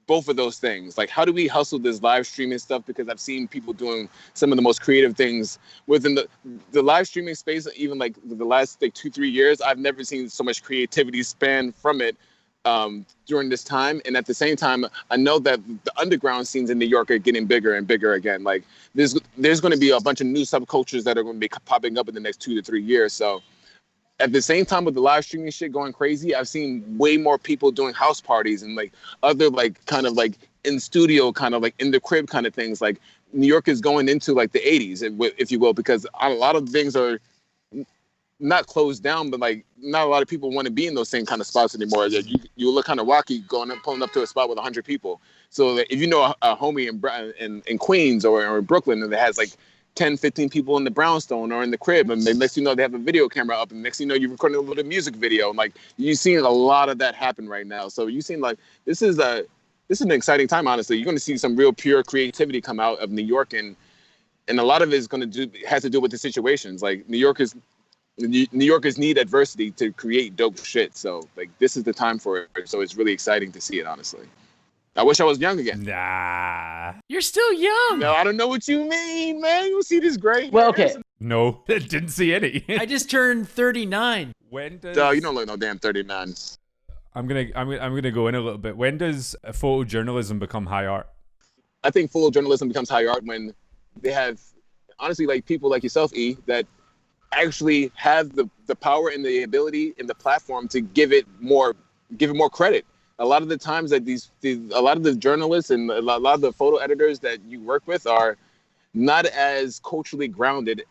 both of those things. Like, how do we hustle this live streaming stuff? Because I've seen people doing some of the most creative things within the live streaming space. Even like the last 2-3 years, I've never seen so much creativity span from it during this time. And at the same time, I know that the underground scenes in New York are getting bigger and bigger again. Like there's going to be a bunch of new subcultures that are going to be popping up in the next 2 to 3 years. So at the same time with the live streaming shit going crazy, I've seen way more people doing house parties and like other like kind of like in studio kind of like in the crib kind of things. Like New York is going into like the 80s, if you will, because a lot of things are not closed down, but like not a lot of people want to be in those same kind of spots anymore. You look kind of wacky pulling up to a spot with 100 people. So if you know a homie in Queens or in Brooklyn that has like 10, 15 people in the brownstone or in the crib, and the next you know they have a video camera up, and next you know you're recording a little music video, and like you're seeing a lot of that happen right now. So you seem like this is an exciting time. Honestly, you're going to see some real pure creativity come out of New York, and a lot of it is has to do with the situations. Like New Yorkers need adversity to create dope shit. So like this is the time for it. So it's really exciting to see it. Honestly. I wish I was young again. Nah. You're still young. No, I don't know what you mean, man. You see this gray? Well, okay. No, didn't see any. I just turned 39. When does? You don't look no damn 39. I'm gonna go in a little bit. When does photojournalism become high art? I think photojournalism becomes high art when they have, honestly, like people like yourself, E, that actually have the power and the ability and the platform to give it more credit. A lot of the times that a lot of the journalists and a lot of the photo editors that you work with are not as culturally grounded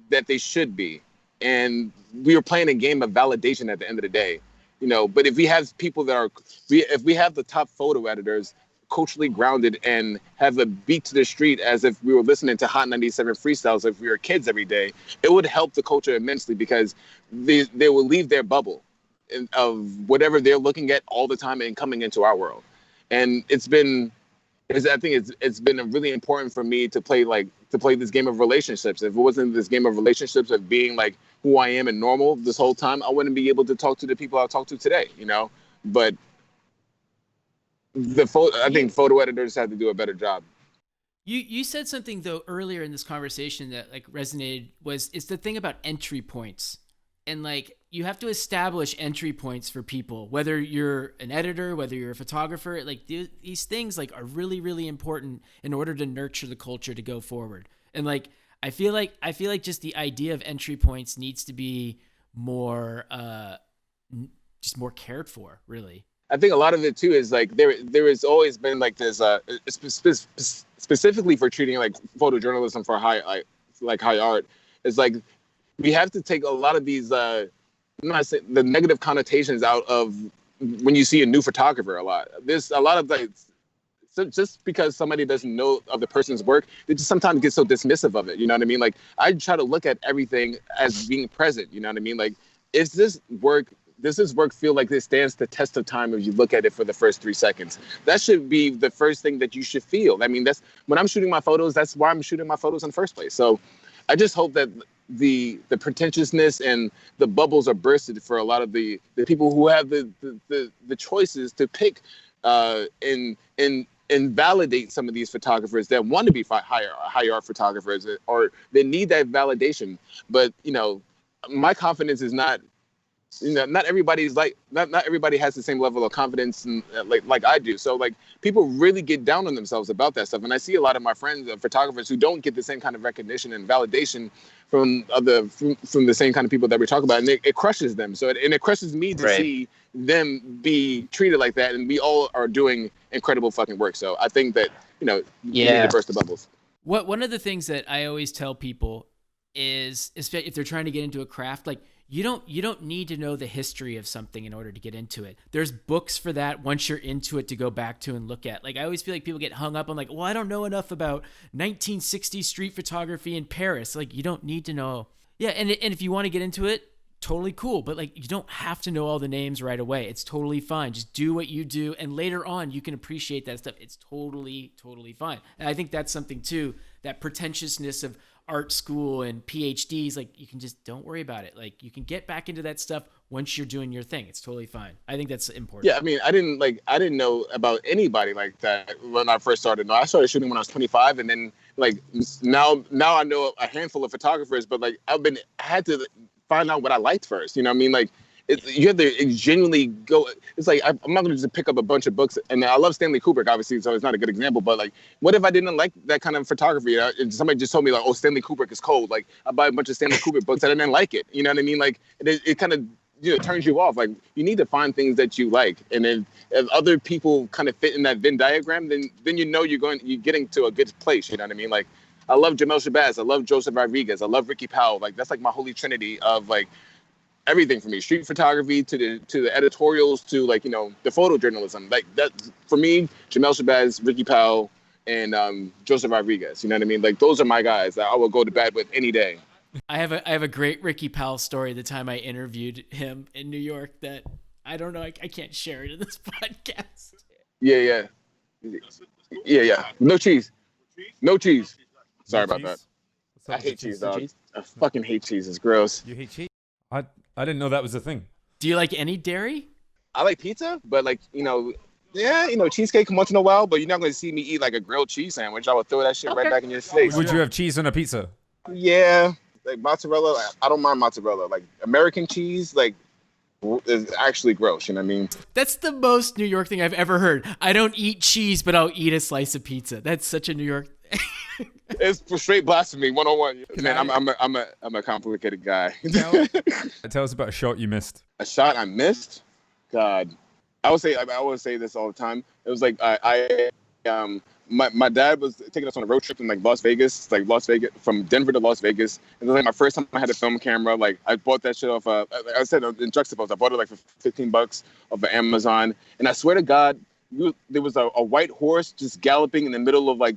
that they should be. And we are playing a game of validation at the end of the day, but if we have people if we have the top photo editors culturally grounded and have a beat to the street as if we were listening to Hot 97 freestyles if we were kids every day, it would help the culture immensely because they will leave their bubble of whatever they're looking at all the time and coming into our world. And it's been really important for me to play this game of relationships. If it wasn't this game of relationships of being like who I am and normal this whole time, I wouldn't be able to talk to the people I'll talk to today, but I think photo editors have to do a better job. You said something though earlier in this conversation that like resonated it's the thing about entry points. And like you have to establish entry points for people, whether you're an editor, whether you're a photographer, like these things like are really, really important in order to nurture the culture to go forward. And like, I feel like just the idea of entry points needs to be more, just more cared for, really. I think a lot of it too is like there has always been like this specifically for treating like photojournalism for high art. It's like we have to take a lot of these I'm not saying the negative connotations out of when you see a new photographer a lot. There's a lot of like just because somebody doesn't know of the person's work, they just sometimes get so dismissive of it. You know what I mean? Like I try to look at everything as being present. You know what I mean? Like does this work feel like this stands the test of time if you look at it for the first 3 seconds? That should be the first thing that you should feel. I mean, that's when I'm shooting my photos, that's why I'm shooting my photos in the first place. So I just hope that the pretentiousness and the bubbles are bursted for a lot of the people who have the choices to pick and validate some of these photographers that want to be high art photographers or they need that validation. But, my confidence is not, not everybody's like, not everybody has the same level of confidence and like I do. So like people really get down on themselves about that stuff. And I see a lot of my friends, photographers who don't get the same kind of recognition and validation from the same kind of people that we talk about. And it crushes them. So it crushes me to see them be treated like that. And we all are doing incredible fucking work. So I think that, you need to burst the bubbles. One of the things that I always tell people is, if they're trying to get into a craft, like you don't need to know the history of something in order to get into it. There's books for that once you're into it to go back to and look at. Like I always feel like people get hung up on like, well, I don't know enough about 1960s street photography in Paris. Like you don't need to know. Yeah, and if you want to get into it, totally cool. But like you don't have to know all the names right away. It's totally fine. Just do what you do, and later on you can appreciate that stuff. It's totally fine. And I think that's something too, that pretentiousness of art school and PhDs, like you can just don't worry about it. Like you can get back into that stuff once you're doing your thing. It's totally fine. I think that's important. Yeah, I mean, I didn't know about anybody like that when I first started. No, I started shooting when I was 25, and then like now I know a handful of photographers, but like I had to find out what I liked first. You know what I mean? Like you have to genuinely go. It's like I'm not going to just pick up a bunch of books. And I love Stanley Kubrick, obviously, so it's not a good example. But like, what if I didn't like that kind of photography? And somebody just told me like, oh, Stanley Kubrick is cold. Like I buy a bunch of Stanley Kubrick books and I didn't like it. You know what I mean? Like it kind of turns you off. Like you need to find things that you like, and then if other people kind of fit in that Venn diagram, then you're getting to a good place. You know what I mean? Like I love Jamel Shabazz, I love Joseph Rodriguez, I love Ricky Powell. Like that's like my holy trinity of like everything for me, street photography to the editorials to like the photojournalism. Like that for me, Jamel Shabazz, Ricky Powell, and Joseph Rodriguez. You know what I mean? Like those are my guys that I will go to bed with any day. I have a great Ricky Powell story. The time I interviewed him in New York, that I don't know, I can't share it in this podcast. Yeah. No cheese. Sorry about that. I hate cheese, dog. I fucking hate cheese. It's gross. You hate cheese? I didn't know that was a thing. Do you like any dairy? I like pizza, but like, cheesecake once in a while, but you're not going to see me eat like a grilled cheese sandwich. I will throw that shit right back in your face. Would you have cheese on a pizza? Yeah. Like mozzarella, I don't mind mozzarella. Like American cheese, like is actually gross. You know what I mean? That's the most New York thing I've ever heard. I don't eat cheese, but I'll eat a slice of pizza. That's such a New York thing. It's straight blasphemy, 101. Man, I'm a complicated guy. Tell us about a shot you missed. A shot I missed? God, I always say this all the time. It was like my dad was taking us on a road trip in like Las Vegas, from Denver to Las Vegas. And it was like my first time I had a film camera. Like I bought that shit off. I said in Juxtapoz, I bought it like for $15 off of Amazon. And I swear to God, there was a white horse just galloping in the middle of like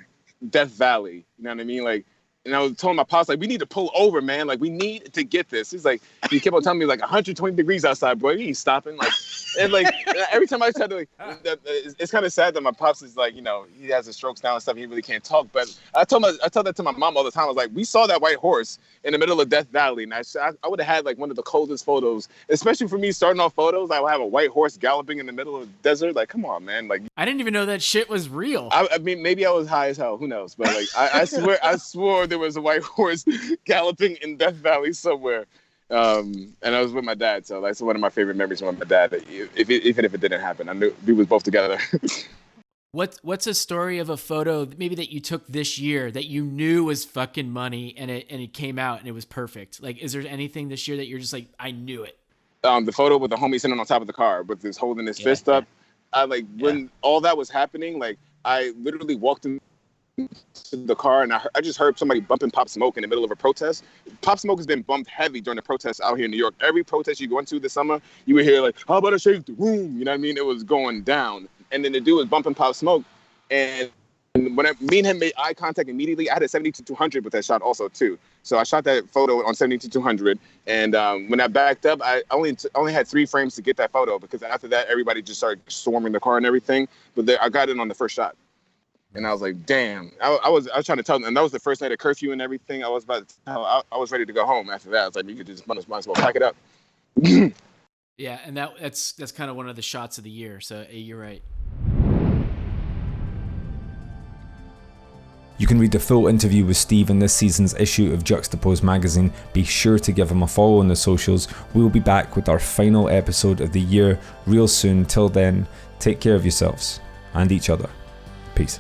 Death Valley. You know what I mean? Like, and I was telling my pops, like, we need to pull over, man. Like, we need to get this. He's like, he kept on telling me like 120 degrees outside, bro. You ain't stopping. Like, and like every time I try to, like, it's kind of sad that my pops is like, he has his strokes now and stuff. He really can't talk. But I tell that to my mom all the time. I was like, we saw that white horse in the middle of Death Valley, and I would have had like one of the coldest photos, especially for me starting off photos. I would have a white horse galloping in the middle of the desert. Like, come on, man. Like, I didn't even know that shit was real. I mean, maybe I was high as hell. Who knows? But like, I swore there was a white horse galloping in Death Valley somewhere. And I was with my dad, so that's one of my favorite memories from my dad. Even if it didn't happen, I knew we was both together. What's a story of a photo maybe that you took this year that you knew was fucking money and it came out and it was perfect? Like, is there anything this year that you're just like, I knew it? The photo with the homie sitting on top of the car with his holding his fist up. I like when all that was happening, like I literally walked into the car and I just heard somebody bumping Pop Smoke in the middle of a protest. Pop Smoke has been bumped heavy during the protests out here in New York. Every protest you go into this summer, you would hear like, how about I shake the room? You know what I mean? It was going down. And then the dude was bumping Pop Smoke. And when me and him made eye contact immediately, I had a 70-200 with that shot also too. So I shot that photo on 70-200. And when I backed up, I only had 3 frames to get that photo because after that, everybody just started storming the car and everything. But I got it on the first shot. And I was like, damn. I was trying to tell them, and that was the first night of curfew and everything. I was ready to go home after that. I was like, you could just might as well pack it up. Yeah, and that's kind of one of the shots of the year. So you're right. You can read the full interview with Steve in this season's issue of Juxtapoz magazine. Be sure to give him a follow on the socials. We'll be back with our final episode of the year real soon. Till then, take care of yourselves and each other. Peace.